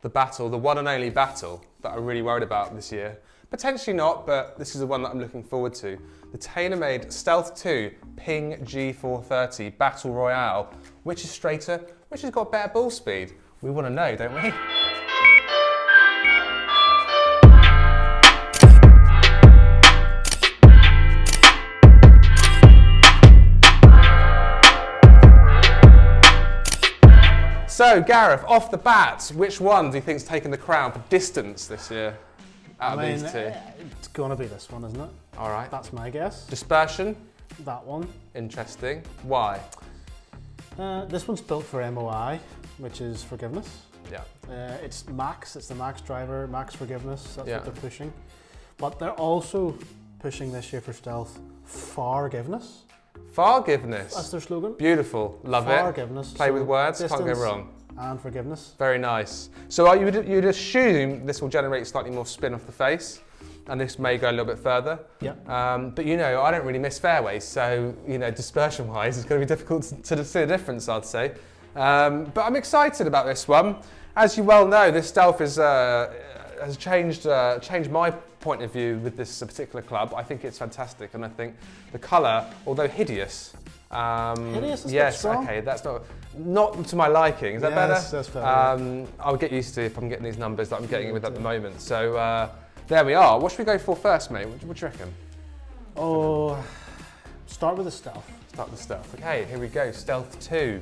the battle, the one and only battle that I'm really worried about this year. Potentially not, but this is the one that I'm looking forward to. The Taylormade Stealth 2 Ping G430 Battle Royale. Which is straighter? Which has got better ball speed? We want to know, don't we? So, Gareth, off the bat, which one do you think's taken the crown for distance this year out of these two? It's going to be this one, isn't it? All right. That's my guess. Dispersion? That one. Interesting. Why? This one's built for MOI, which is forgiveness. Yeah. It's max, it's the max driver, max forgiveness, that's Yeah. what they're pushing. But they're also pushing this year for stealth forgiveness. Forgiveness. That's their slogan. Beautiful. Love it. Forgiveness. Play with words, can't go distance wrong. And forgiveness. Very nice. So you'd assume this will generate slightly more spin off the face, and this may go a little bit further. Yeah. But you know, I don't really miss fairways, so you know, dispersion-wise, it's going to be difficult to see the difference, I'd say. But I'm excited about this one. As you well know, this stealth has changed my point of view with this particular club. I think it's fantastic, and I think the colour, although hideous. Hideous is yes, strong. okay, that's not to my liking. Is that better? Yes, that's better. I'll get used to it if I'm getting these numbers that I'm getting with at the moment. So there we are. What should we go for first, mate? What do you reckon? Oh, start with the stealth. Start with stealth. Okay, here we go. Stealth 2.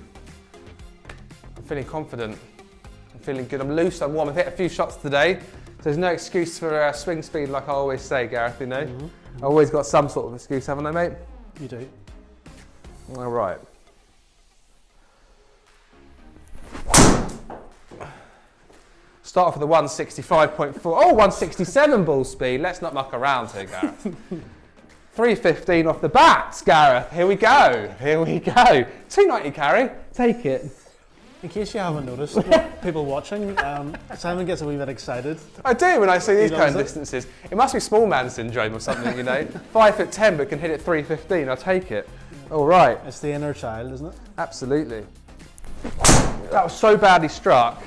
I'm feeling confident. I'm feeling good. I'm loose. I'm warm. I've hit a few shots today. So there's no excuse for swing speed, like I always say, Gareth. You know, I've always got some sort of excuse, haven't I, mate? You do. All right. Start off with the 165.4. Oh, 167 ball speed. Let's not muck around here, Gareth. 315 off the bat, Gareth. Here we go. Here we go. 290 carry. Take it. In case you haven't noticed, people watching, Simon gets a wee bit excited. I do when I see these He kind of loves it. distances. It must be small man syndrome or something, you know. 5'10", but can hit it 315. I'll take it. All right. It's the inner child, isn't it? Absolutely. That was so badly struck.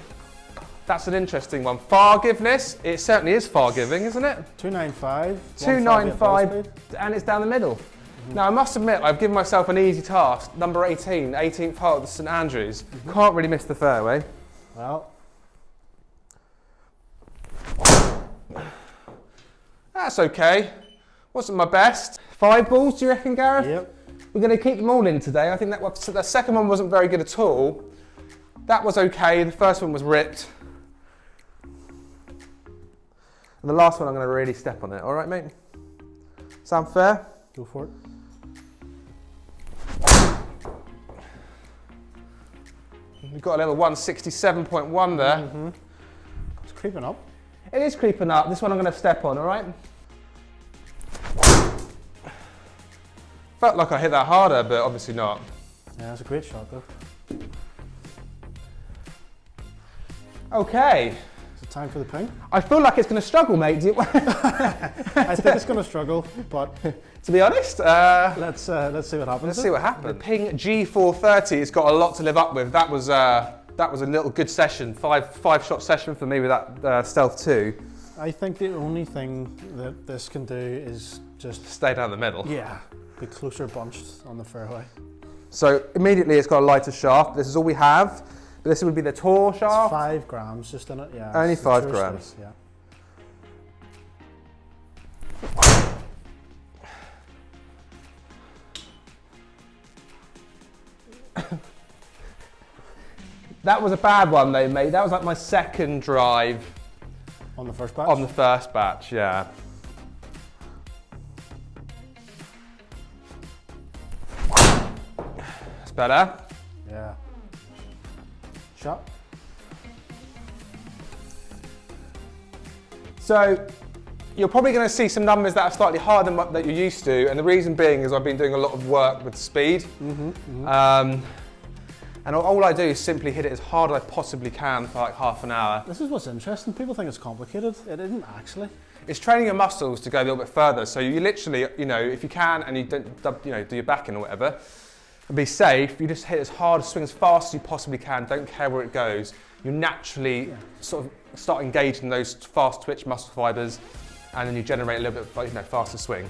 That's an interesting one. Forgiveness. It certainly is forgiving, isn't it? 295. 295, and it's down the middle. Now, I must admit, I've given myself an easy task. Number 18, 18th hole at the St Andrews. Can't really miss the fairway. Well, that's okay. Wasn't my best. 5 balls, do you reckon, Gareth? yep. We're going to keep them all in today. I think that the second one wasn't very good at all. That was okay. The first one was ripped. And the last one, I'm going to really step on it. All right, mate? Sound fair? Go for it. We've got a level 167.1 there. It's creeping up. It is creeping up. This one I'm going to step on, all right? Felt like I hit that harder, but obviously not. Yeah, it's a great shot though. Okay. Is it time for the ping? I feel like it's going to struggle, mate. Do you... I think it's going to struggle, but to be honest, let's see what happens. let's see what happens. The Ping G430 has got a lot to live up with. That was a little good session, five shot session for me with that Stealth 2. I think the only thing that this can do is just, Stay down the middle. yeah, be closer bunched on the fairway. So immediately it's got a lighter shaft. This is all we have. But this would be the tour It's shaft. 5 grams just in it, yeah. Only it's 5 true grams. space, yeah. That was a bad one though, mate. That was like my second drive On the first batch? on the first batch, yeah. That's better. Yeah. Shot. So you're probably going to see some numbers that are slightly harder than that you're used to, and the reason being is I've been doing a lot of work with speed. And all I do is simply hit it as hard as I possibly can for like half an hour. This is what's interesting. People think it's complicated. It isn't actually. It's training your muscles to go a little bit further. So you literally, you know, if you can and you don't, you know, do your backing or whatever, and be safe, you just hit as hard, swing as fast as you possibly can. Don't care where it goes. you naturally sort of start engaging those fast twitch muscle fibers, and then you generate a little bit of, faster swing.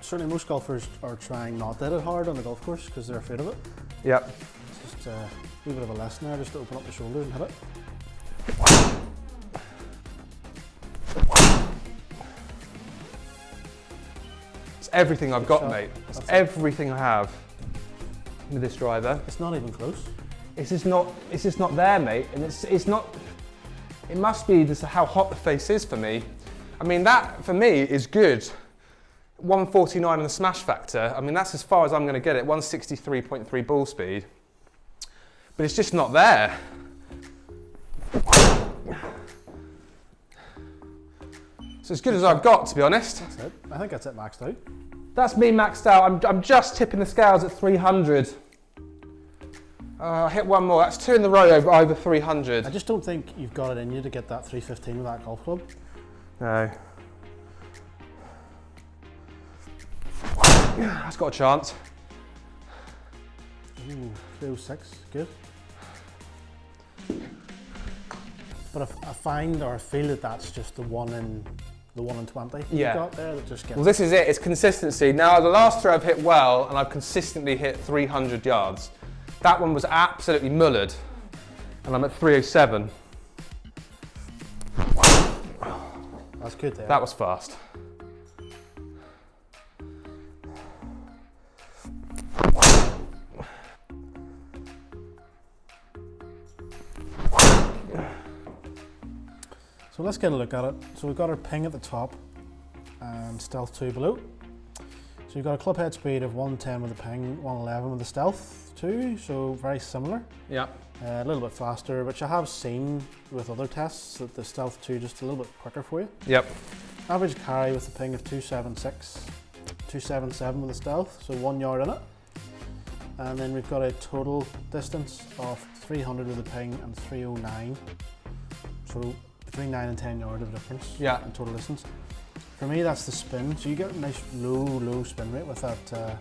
Certainly most golfers are trying not to hit it hard on the golf course because they're afraid of it. Yep. It's just a wee bit of a lesson there, just to open up the shoulders and hit it. It's everything I've got, shot. mate. It's That's everything I have with this driver. It's not even close. It's just not there, mate. And it's not, it must be just how hot the face is for me. I mean, that for me is good. 149 on the smash factor. I mean, that's as far as I'm going to get it. 163.3 ball speed. But it's just not there. So as good as I've got, to be honest. That's it. I think that's it maxed out. That's me maxed out. I'm just tipping the scales at 300. I hit one more. That's 2 in the row over 300. I just don't think you've got it in you to get that 315 with that golf club. No. That's got a chance. Ooh, 306, good. But I find or I feel that that's just the 1 in 20 Yeah. you've got there that just gets. Well, this is it. It's consistency. Now, the last 3 I've hit well, and I've consistently hit 300 yards. That one was absolutely mullered, and I'm at 307. That's good there. That was fast. So let's get a look at it. So we've got our ping at the top and stealth 2 below. So you've got a club head speed of 110 with the ping, 111 with the stealth 2, so very similar. Yeah. A little bit faster, which I have seen with other tests that the stealth 2 just a little bit quicker for you. Yep. Average carry with the ping of 276, 277 with the stealth, so 1 yard in it. And then we've got a total distance of 300 with the ping and 309. So between 9 and 10 yards of difference in total distance. For me, that's the spin. So you get a nice low spin rate with that. I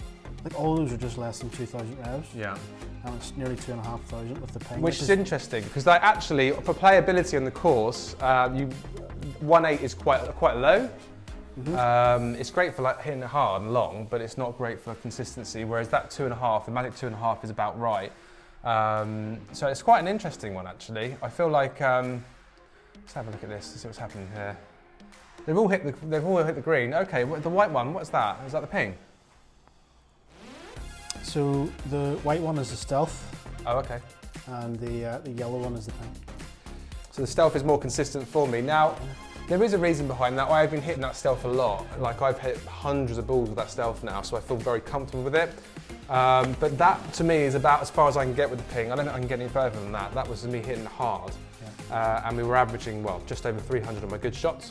think all those are just less than 2,000 revs. Yeah. And it's nearly 2,500 with the ping. Which is interesting because they actually, for playability on the course, 1.8 is quite low. Mm-hmm. It's great for like hitting it hard and long, but it's not great for consistency. Whereas that 2.5, the magic 2.5, is about right. So it's quite an interesting one actually. I feel like let's have a look at this and see what's happening here. They've all hit the green. Okay, the white one. What's that? Is that the ping? So the white one is the stealth. Oh, okay. And the yellow one is the ping. So the stealth is more consistent for me. Now, there is a reason behind that. I've been hitting that stealth a lot. Like I've hit hundreds of balls with that stealth now, so I feel very comfortable with it. But that to me is about as far as I can get with the ping. I don't think I can get any further than that. That was me hitting hard. Yeah. And we were averaging, well, just over 300 on my good shots,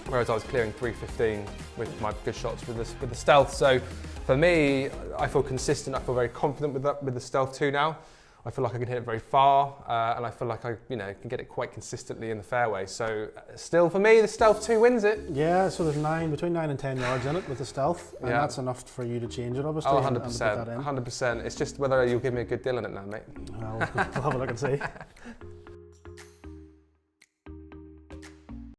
whereas I was clearing 315 with my good shots with the stealth. So for me, I feel consistent. I feel very confident with the stealth 2 now. I feel like I can hit it very far, and I feel like I can get it quite consistently in the fairway. So still for me, the stealth 2 wins it. Yeah, so there's between 9 and 10 yards in it with the stealth, and that's enough for you to change it, obviously. Oh, 100%, 100%. It's just whether you'll give me a good deal on it now, mate. Well, we'll have a look and see.